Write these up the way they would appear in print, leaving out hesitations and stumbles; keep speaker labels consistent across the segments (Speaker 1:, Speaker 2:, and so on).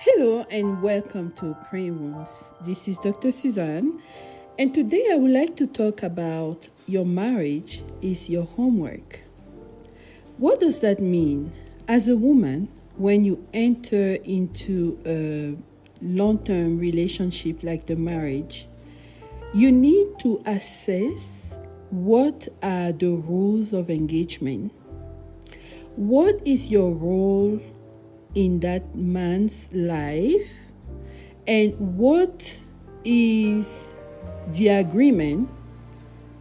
Speaker 1: Hello and welcome to Praying Rooms. This is Dr. Suzanne, and today I would like to talk about your marriage is your homework. What does that mean? As a woman, when you enter into a long-term relationship like the marriage, you need to assess what are the rules of engagement. What is your role in that man's life, and what is the agreement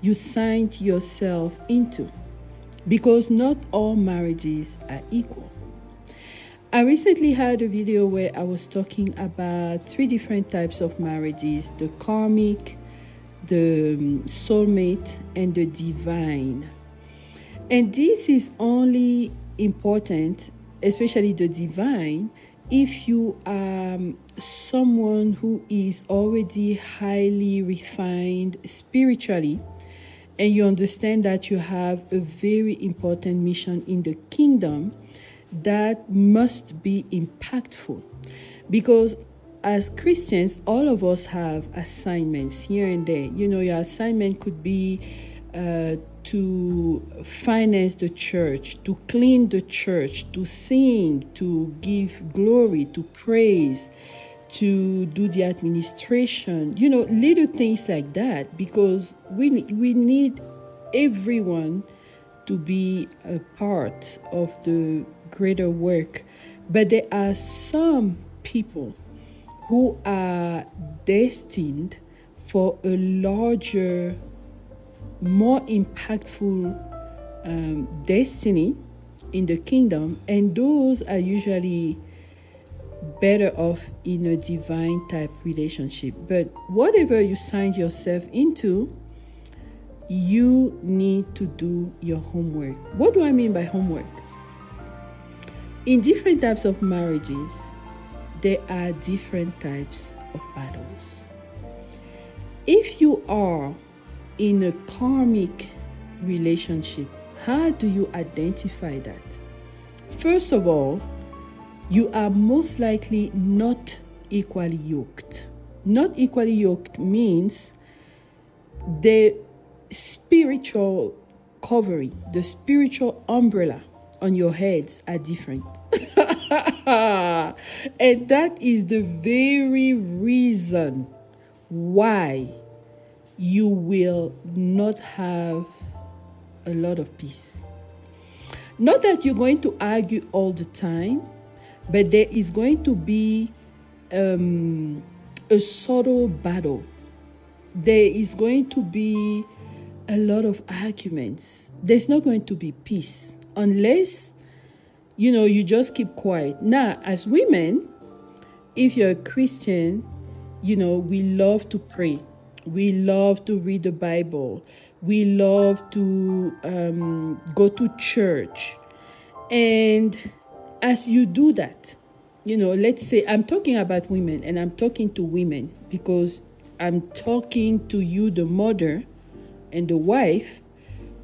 Speaker 1: you signed yourself into? Because not all marriages are equal. I recently had a video where I was talking about 3 different types of marriages: the karmic, the soulmate, and the divine. And this is only important, especially the divine, if you are someone who is already highly refined spiritually, and you understand that you have a very important mission in the kingdom that must be impactful. Because as Christians, all of us have assignments here and there. Your assignment could be to finance the church, to clean the church, to sing, to give glory, to praise, to do the administration, little things like that, because we need everyone to be a part of the greater work. But there are some people who are destined for a larger, more impactful destiny in the kingdom, and those are usually better off in a divine type relationship. But whatever you signed yourself into, you need to do your homework. What do I mean by homework? In different types of marriages, there are different types of battles. If you are in a karmic relationship, how do you identify that? First of all, you are most likely not equally yoked. Not equally yoked means the spiritual covering, the spiritual umbrella on your heads are different. And that is the very reason why you will not have a lot of peace. Not that you're going to argue all the time, but there is going to be a subtle battle. There is going to be a lot of arguments. There's not going to be peace unless, you just keep quiet. Now, as women, if you're a Christian, we love to pray. We love to read the Bible. We love to go to church. And as you do that, let's say I'm talking about women, and I'm talking to women because I'm talking to you, the mother and the wife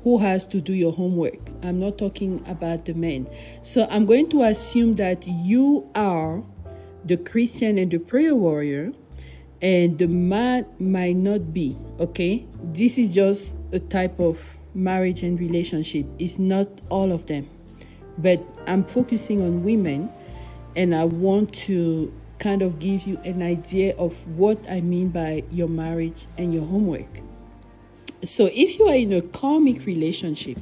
Speaker 1: who has to do your homework. I'm not talking about the men. So I'm going to assume that you are the Christian and the prayer warrior, and the man might not be, okay? This is just a type of marriage and relationship. It's not all of them. But I'm focusing on women, and I want to kind of give you an idea of what I mean by your marriage and your homework. So if you are in a karmic relationship,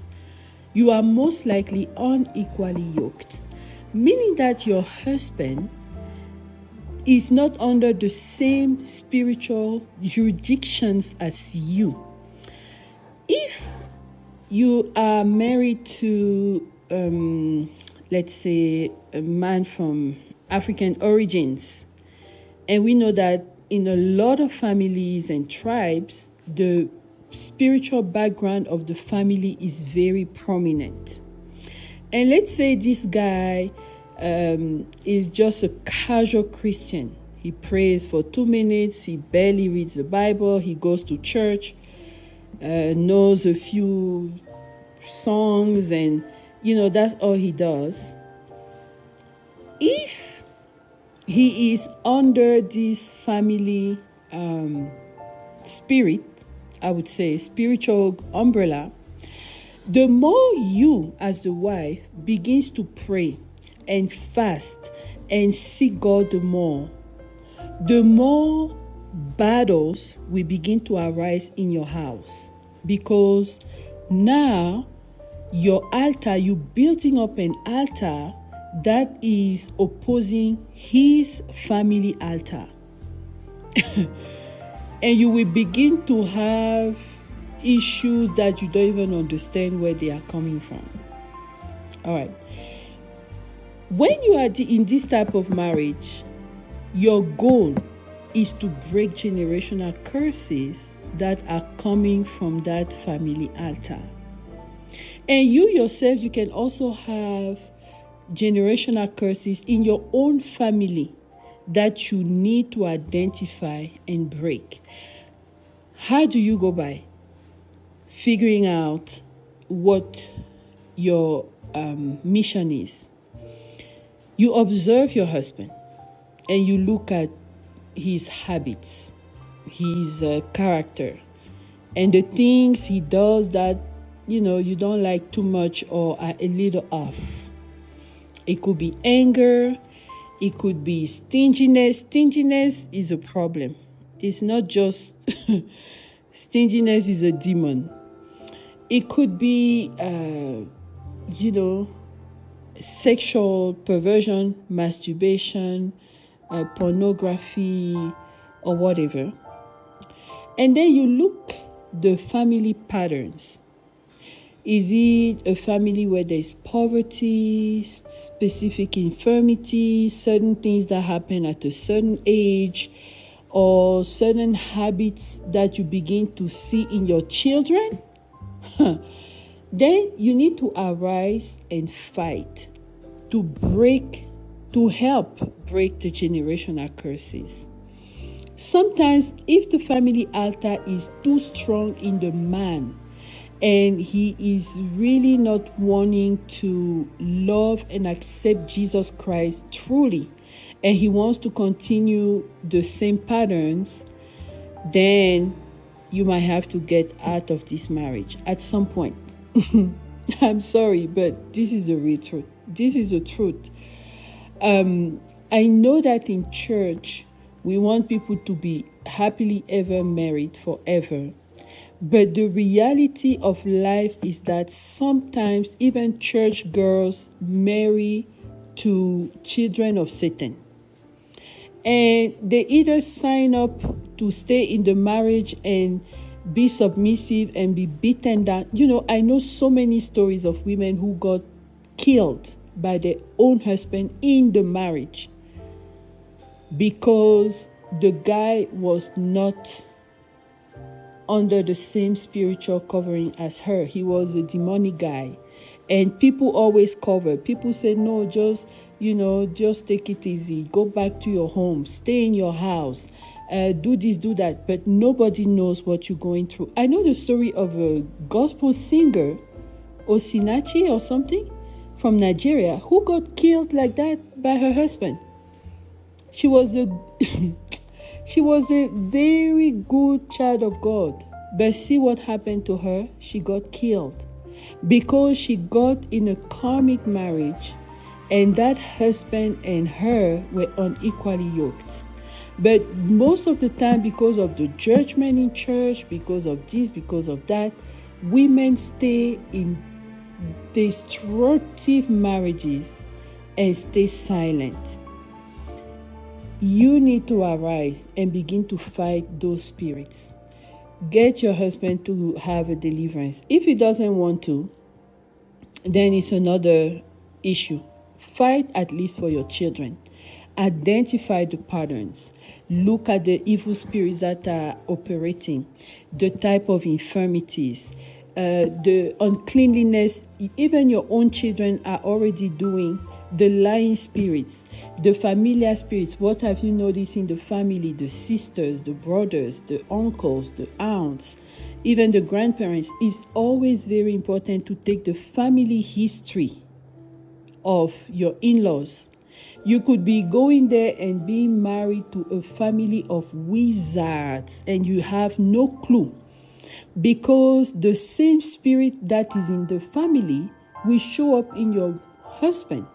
Speaker 1: you are most likely unequally yoked, meaning that your husband is not under the same spiritual jurisdictions as you. If you are married to, let's say, a man from African origins, and we know that in a lot of families and tribes, the spiritual background of the family is very prominent. And let's say this guy is just a casual Christian. He prays for 2 minutes. He barely reads the Bible. He goes to church, knows a few songs, and that's all he does. If he is under this family spirit, I would say, spiritual umbrella, the more you as the wife begins to pray and fast and seek God, the more battles will begin to arise in your house, because now your altar, you building up an altar that is opposing his family altar. And you will begin to have issues that you don't even understand where they are coming from. All right. When you are in this type of marriage, your goal is to break generational curses that are coming from that family altar. And you yourself, you can also have generational curses in your own family that you need to identify and break. How do you go by? Figuring out what your mission is. You observe your husband and you look at his habits, his character, and the things he does that you don't like too much or are a little off. It could be anger, it could be stinginess. Stinginess is a problem. It's not just stinginess is a demon. It could be sexual perversion, masturbation, pornography, or whatever. And then you look the family patterns. Is it a family where there's poverty, specific infirmity, certain things that happen at a certain age, or certain habits that you begin to see in your children? Then you need to arise and fight to help break the generational curses. Sometimes if the family altar is too strong in the man, and he is really not wanting to love and accept Jesus Christ truly, and he wants to continue the same patterns, then you might have to get out of this marriage at some point. I'm sorry, but this is the real truth. This is the truth. I know that in church, we want people to be happily ever married forever. But the reality of life is that sometimes even church girls marry to children of Satan. And they either sign up to stay in the marriage and be submissive and be beaten down. I know so many stories of women who got killed by their own husband in the marriage because the guy was not under the same spiritual covering as her. He was a demonic guy. And people always cover. People say, no, just take it easy. Go back to your home. Stay in your house. Do this, do that. But nobody knows what you're going through. I know the story of a gospel singer, Osinachi or something, from Nigeria, who got killed like that by her husband. She was a very good child of God. But see what happened to her? She got killed because she got in a karmic marriage, and that husband and her were unequally yoked. But most of the time, because of the judgment in church, because of this, because of that, women stay in destructive marriages and stay silent. You need to arise and begin to fight those spirits. Get your husband to have a deliverance. If he doesn't want to, then it's another issue. Fight at least for your children. Identify the patterns. Look at the evil spirits that are operating, the type of infirmities, the uncleanliness. Even your own children are already doing. The lying spirits, the familiar spirits. What have you noticed in the family? The sisters, the brothers, the uncles, the aunts, even the grandparents. It's always very important to take the family history of your in-laws You could be going there and being married to a family of wizards and you have no clue, because the same spirit that is in the family will show up in your husband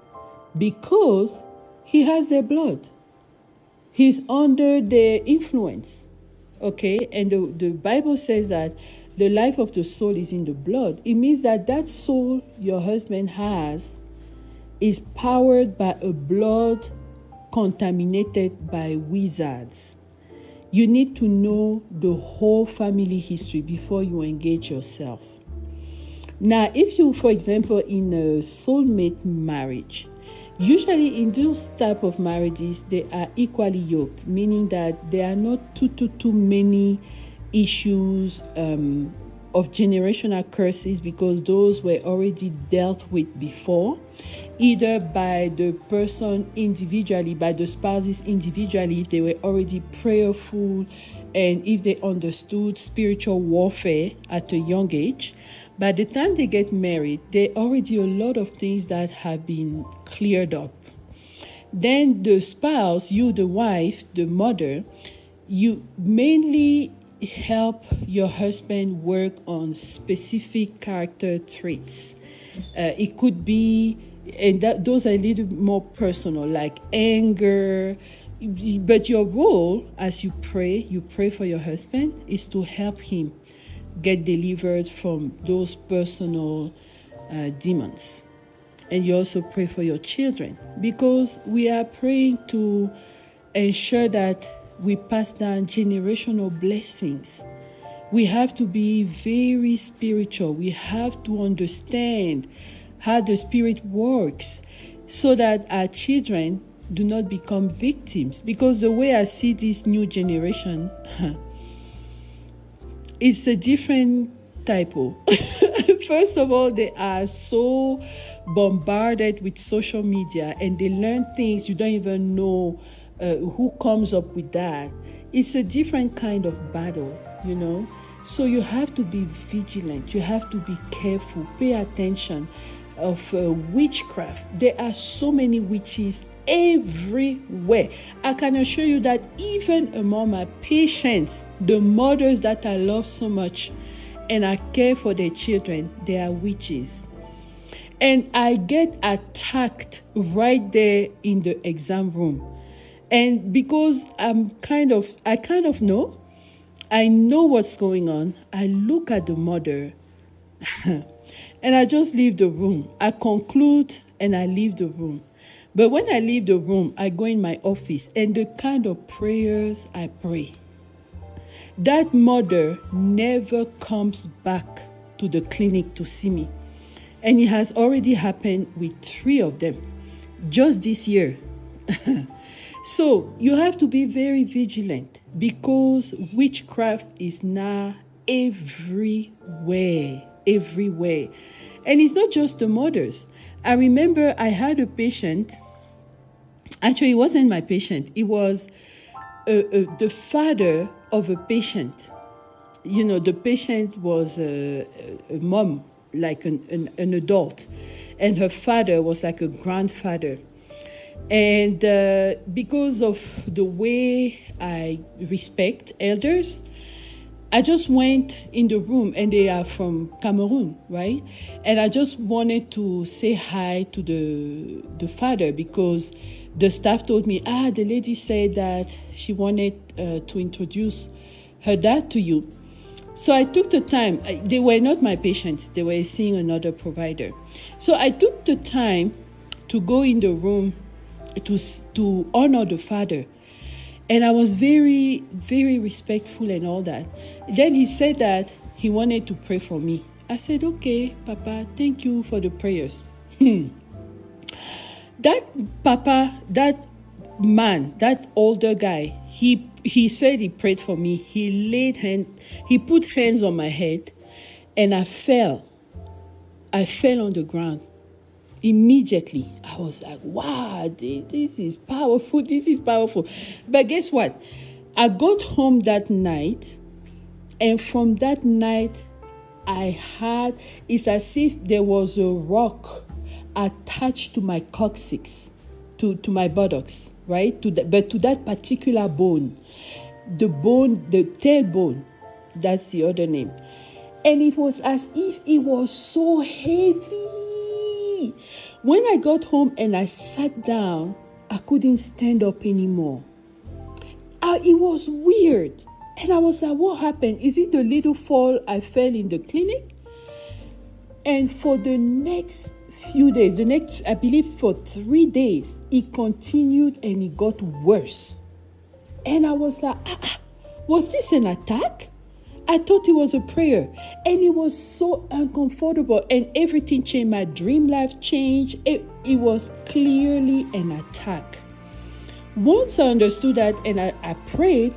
Speaker 1: because he has their blood. He's under their influence. Okay, and the Bible says that the life of the soul is in the blood. It means that that soul your husband has is powered by a blood contaminated by wizards. You need to know the whole family history before you engage yourself. Now, if you, for example, in a soulmate marriage, usually in those type of marriages, they are equally yoked, meaning that there are not too many issues of generational curses, because those were already dealt with before, either by the person individually, by the spouses individually, if they were already prayerful and if they understood spiritual warfare at a young age. By the time they get married, there are already a lot of things that have been cleared up. Then the spouse, you the wife, the mother, you mainly help your husband work on specific character traits. It could be, and those are a little more personal, like anger. But your role as you pray for your husband, is to help him get delivered from those personal demons. And you also pray for your children, because we are praying to ensure that we pass down generational blessings. We have to be very spiritual. We have to understand how the spirit works so that our children do not become victims. Because the way I see this new generation, it's a different type of. First of all, they are so bombarded with social media and they learn things you don't even know who comes up with that. It's a different kind of battle, you know. So you have to be vigilant. You have to be careful. Pay attention of witchcraft. There are so many witches everywhere. I can assure you that even among my patients, the mothers that I love so much and I care for their children, they are witches. And I get attacked right there in the exam room. And because I kind of know, I know what's going on. I look at the mother and I just leave the room. I conclude and I leave the room. But when I leave the room, I go in my office and the kind of prayers I pray, that mother never comes back to the clinic to see me. And it has already happened with 3 of them just this year. So you have to be very vigilant, because witchcraft is now everywhere. And it's not just the mothers. I remember I had a patient. Actually, it wasn't my patient. It was the father of a patient. You know, the patient was a mom, like an adult. And her father was like a grandfather. And because of the way I respect elders, I just went in the room, and they are from Cameroon, right? And I just wanted to say hi to the father, because the staff told me, the lady said that she wanted to introduce her dad to you. So I took the time. They were not my patients. They were seeing another provider. So I took the time to go in the room to honor the father. And I was very, very respectful and all that. Then he said that he wanted to pray for me. I said, okay, Papa, thank you for the prayers. That man, that older guy, he said he prayed for me. He put hands on my head, and I fell. I fell on the ground. Immediately, I was like, wow, this is powerful. This is powerful. But guess what? I got home that night, and from that night, it's as if there was a rock attached to my coccyx to my buttocks, right? But to that particular bone, the tailbone, that's the other name. And it was as if it was so heavy. When I got home and I sat down, I couldn't stand up anymore. It was weird. And I was like, what happened? Is it the little fall I fell in the clinic? And for the next few days, I believe for 3 days, it continued and it got worse. And I was like, was this an attack? I thought it was a prayer. And it was so uncomfortable and everything changed. My dream life changed. It was clearly an attack. Once I understood that and I prayed,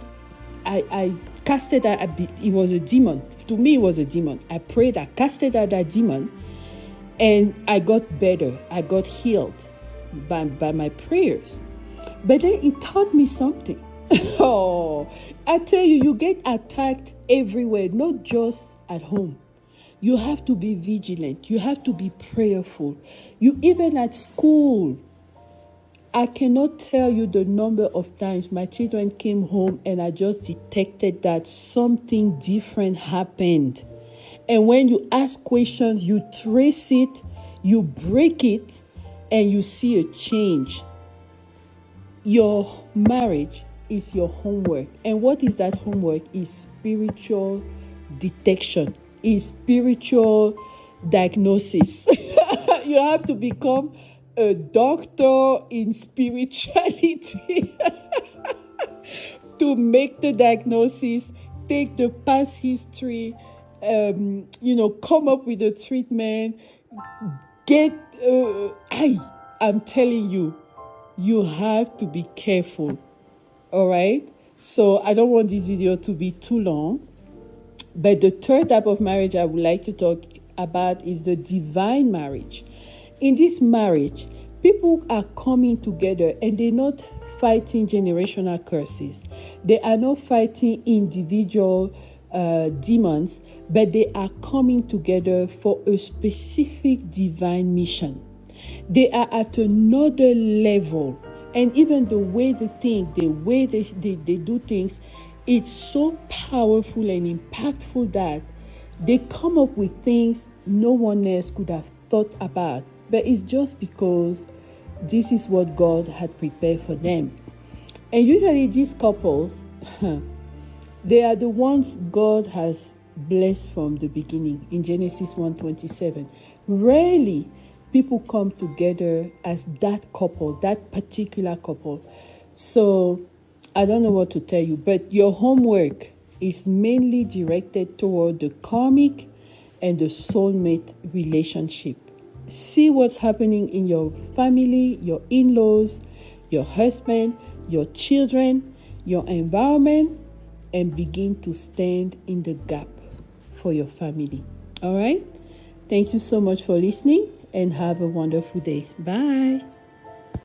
Speaker 1: I casted out, it was a demon. To me, it was a demon. I prayed, I casted out that demon, and I got better. I got healed by my prayers. But then it taught me something. Oh, I tell you, you get attacked everywhere, not just at home. You have to be vigilant. You have to be prayerful. You even at school. I cannot tell you the number of times my children came home and I just detected that something different happened. And when you ask questions, you trace it, you break it, and you see a change. Your marriage is your homework. And what is that homework? Is spiritual detection, is spiritual diagnosis. You have to become a doctor in spirituality to make the diagnosis, take the past history, come up with a treatment, I'm telling you, you have to be careful. All right. So I don't want this video to be too long, but the third type of marriage I would like to talk about is the divine marriage. In this marriage, people are coming together and they're not fighting generational curses. They are not fighting individual demons, but they are coming together for a specific divine mission. They are at another level. And even the way they think, the way they do things, it's so powerful and impactful that they come up with things no one else could have thought about. But it's just because this is what God had prepared for them. And usually these couples, they are the ones God has blessed from the beginning in Genesis 1:27. Rarely people come together as that couple, that particular couple. So I don't know what to tell you, but your homework is mainly directed toward the karmic and the soulmate relationship. See what's happening in your family, your in-laws, your husband, your children, your environment, and begin to stand in the gap for your family. All right? Thank you so much for listening and have a wonderful day. Bye.